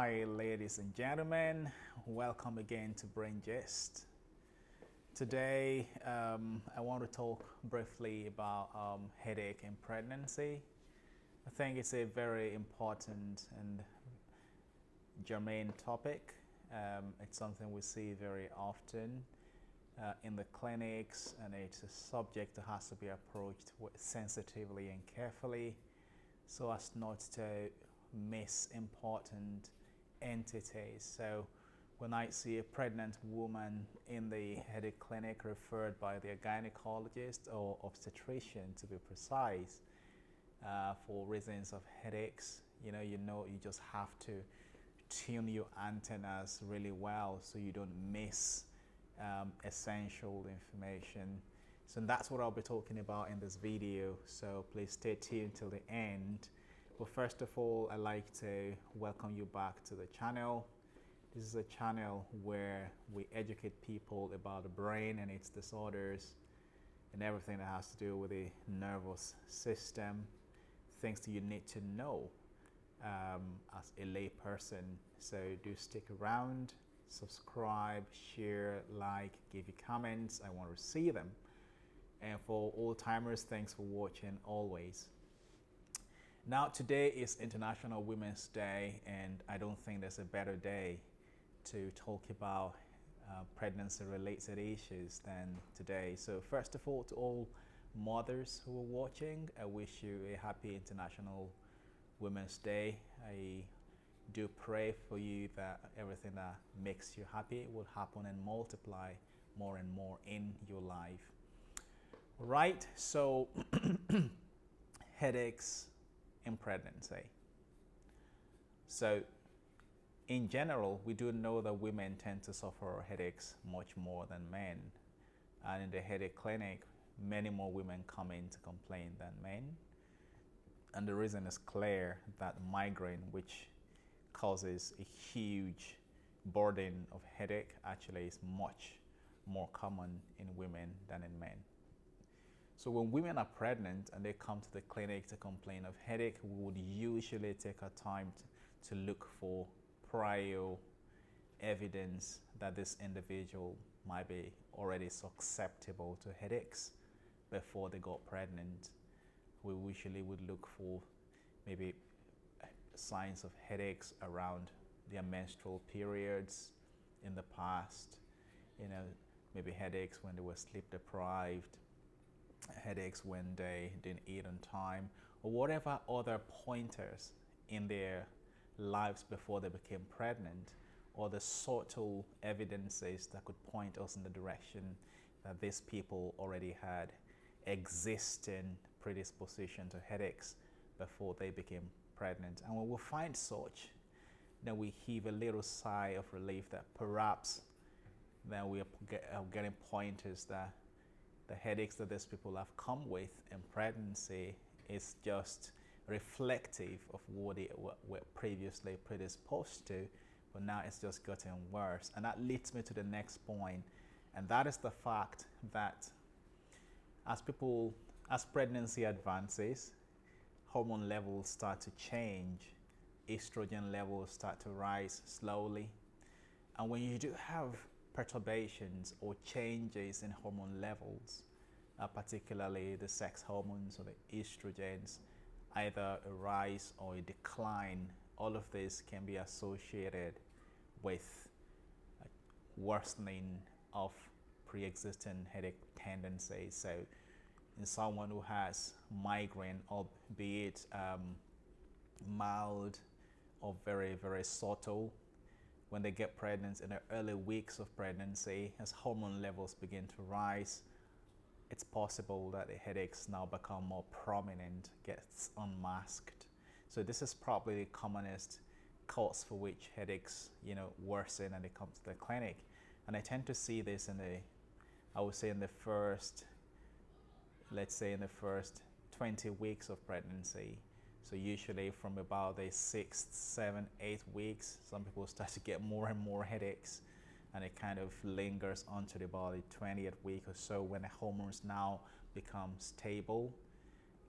Hi, ladies and gentlemen. Welcome again to Brain Gist. Today, I want to talk briefly about headache in pregnancy. I think it's a very important and germane topic. It's something we see very often in the clinics, and it's a subject that has to be approached sensitively and carefully so as not to miss important entities. So when I see a pregnant woman in the headache clinic referred by their gynecologist or obstetrician, to be precise, for reasons of headaches, you just have to tune your antennas really well so you don't miss essential information. So that's what I'll be talking about in this video, so please stay tuned till the end. But first of all, I'd like to welcome you back to the channel. This is a channel where we educate people about the brain and its disorders and everything that has to do with the nervous system, things that you need to know as a lay person. So do stick around, subscribe, share, like, give your comments. I want to see them. And for old timers, thanks for watching always. Now, today is International Women's Day, and I don't think there's a better day to talk about pregnancy-related issues than today. So first of all, to all mothers who are watching, I wish you a happy International Women's Day. I do pray for you that everything that makes you happy will happen and multiply more and more in your life. Right, so headaches in pregnancy. So in general, we do know that women tend to suffer headaches much more than men. And in the headache clinic, many more women come in to complain than men. And the reason is clear, that migraine, which causes a huge burden of headache, actually is much more common in women than in men. So when women are pregnant and they come to the clinic to complain of headache, we would usually take our time to look for prior evidence that this individual might be already susceptible to headaches before they got pregnant. We usually would look for maybe signs of headaches around their menstrual periods in the past, maybe headaches when they were sleep deprived, headaches when they didn't eat on time, or whatever other pointers in their lives before they became pregnant, or the subtle evidences that could point us in the direction that these people already had existing predisposition to headaches before they became pregnant. And when we find such, then we heave a little sigh of relief that perhaps then we are getting pointers that the headaches that these people have come with in pregnancy is just reflective of what they were previously predisposed to, but now it's just gotten worse. And that leads me to the next point, and that is the fact that as pregnancy advances, hormone levels start to change, estrogen levels start to rise slowly, and when you do have perturbations or changes in hormone levels, particularly the sex hormones or the estrogens, either a rise or a decline, all of this can be associated with worsening of pre-existing headache tendencies. So in someone who has migraine, albeit mild or very, very subtle, when they get pregnant in the early weeks of pregnancy, as hormone levels begin to rise, it's possible that the headaches now become more prominent, gets unmasked. So this is probably the commonest cause for which headaches, worsen and they come to the clinic. And I tend to see this I would say in the first 20 weeks of pregnancy. So usually from about the 6th, 7th, 8th weeks, some people start to get more and more headaches, and it kind of lingers onto about the 20th week or so, when the hormones now become stable,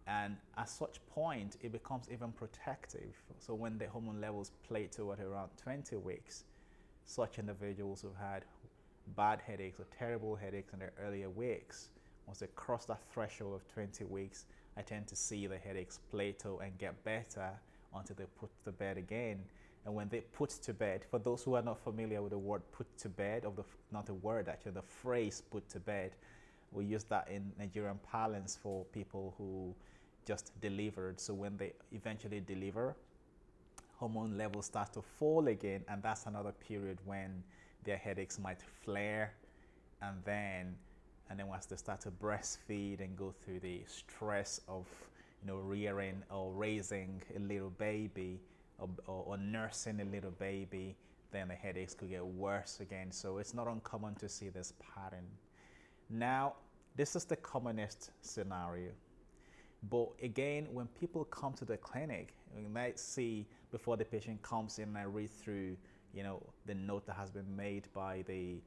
And at such point, it becomes even protective. So when the hormone levels plateau at around 20 weeks, such individuals who've had bad headaches or terrible headaches in their earlier weeks, once they cross that threshold of 20 weeks, I tend to see the headaches plateau and get better until they put to bed again. And when they put to bed, for those who are not familiar with the word put to bed, of the not the word actually, the phrase put to bed, we use that in Nigerian parlance for people who just delivered. So when they eventually deliver, hormone levels start to fall again, and that's another period when their headaches might flare, and then once they start to breastfeed and go through the stress of rearing or raising a little baby, or nursing a little baby, then the headaches could get worse again. So it's not uncommon to see this pattern. Now, this is the commonest scenario. But again, when people come to the clinic, we might see before the patient comes in and read through, the note that has been made by the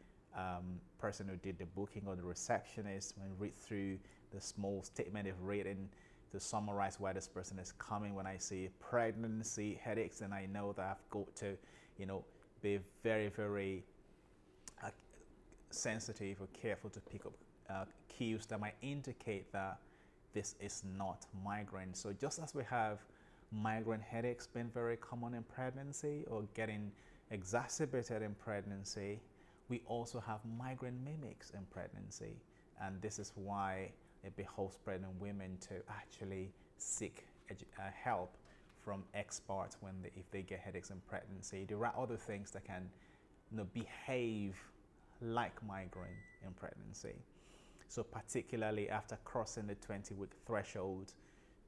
person who did the booking or the receptionist, when read through the small statement of written to summarize why this person is coming. When I see pregnancy, headaches, and I know that I've got to, be very, very sensitive or careful to pick up cues that might indicate that this is not migraine. So just as we have migraine headaches being very common in pregnancy or getting exacerbated in pregnancy, we also have migraine mimics in pregnancy. And this is why it behoves pregnant women to actually seek help from experts if they get headaches in pregnancy. There are other things that can behave like migraine in pregnancy. So particularly after crossing the 20-week threshold,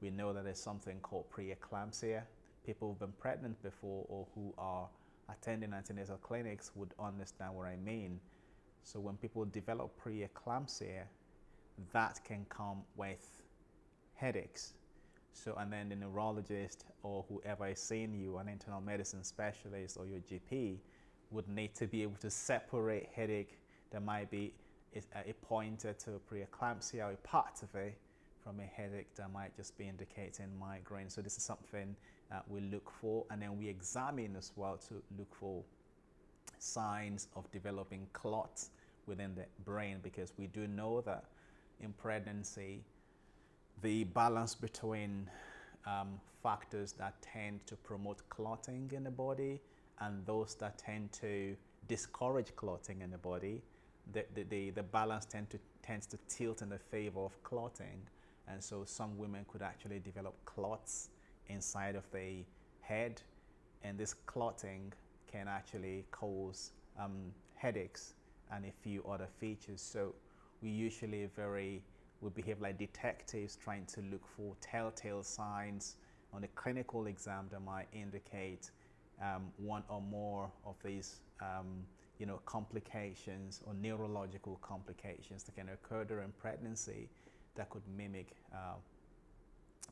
we know that there's something called preeclampsia. People who've been pregnant before or who are attending antenatal clinics would understand what I mean. So when people develop preeclampsia, that can come with headaches. So, and then the neurologist or whoever is seeing you, an internal medicine specialist or your GP, would need to be able to separate headache that might be a pointer to preeclampsia or a part of it from a headache that might just be indicating migraine. So this is something we look for, and then we examine as well to look for signs of developing clots within the brain, because we do know that in pregnancy, the balance between factors that tend to promote clotting in the body and those that tend to discourage clotting in the body, the balance tends to tilt in the favor of clotting. And so some women could actually develop clots inside of the head, and this clotting can actually cause headaches and a few other features. So we usually we behave like detectives, trying to look for telltale signs on a clinical exam that might indicate one or more of these complications or neurological complications that can occur during pregnancy that could mimic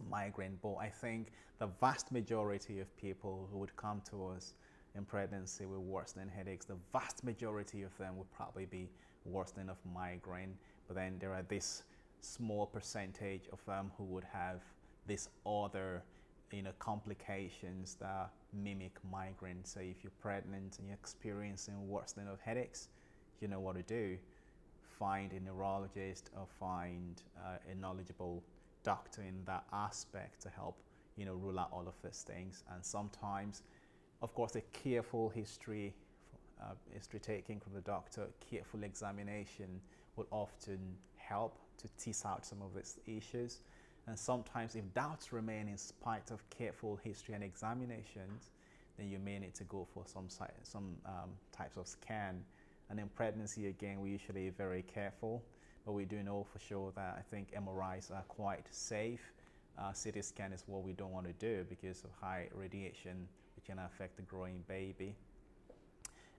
migraine. But I think the vast majority of people who would come to us in pregnancy with worsening headaches, the vast majority of them would probably be worsening of migraine. But then there are this small percentage of them who would have this other complications that mimic migraine. So if you're pregnant and you're experiencing worsening of headaches, you know what to do. Find a neurologist or find a knowledgeable doctor in that aspect to help rule out all of these things. And sometimes, of course, a careful history taking from the doctor, careful examination will often help to tease out some of these issues. And sometimes if doubts remain in spite of careful history and examinations, then you may need to go for some types of scan. And in pregnancy, again, we're usually very careful, but we do know for sure that I think MRIs are quite safe. CT scan is what we don't want to do because of high radiation, which can affect the growing baby.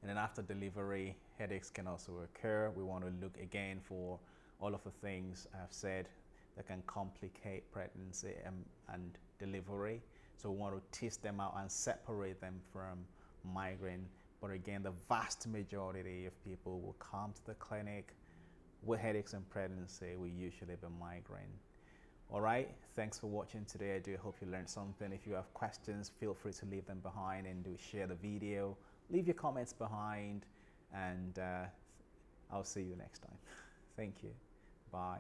And then after delivery, headaches can also occur. We want to look again for all of the things I've said that can complicate pregnancy and delivery. So we want to tease them out and separate them from migraine. But again, the vast majority of people will come to the clinic with headaches in pregnancy. We usually have a migraine. All right, thanks for watching today. I do hope you learned something. If you have questions, feel free to leave them behind and do share the video. Leave your comments behind, and I'll see you next time. Thank you. Bye.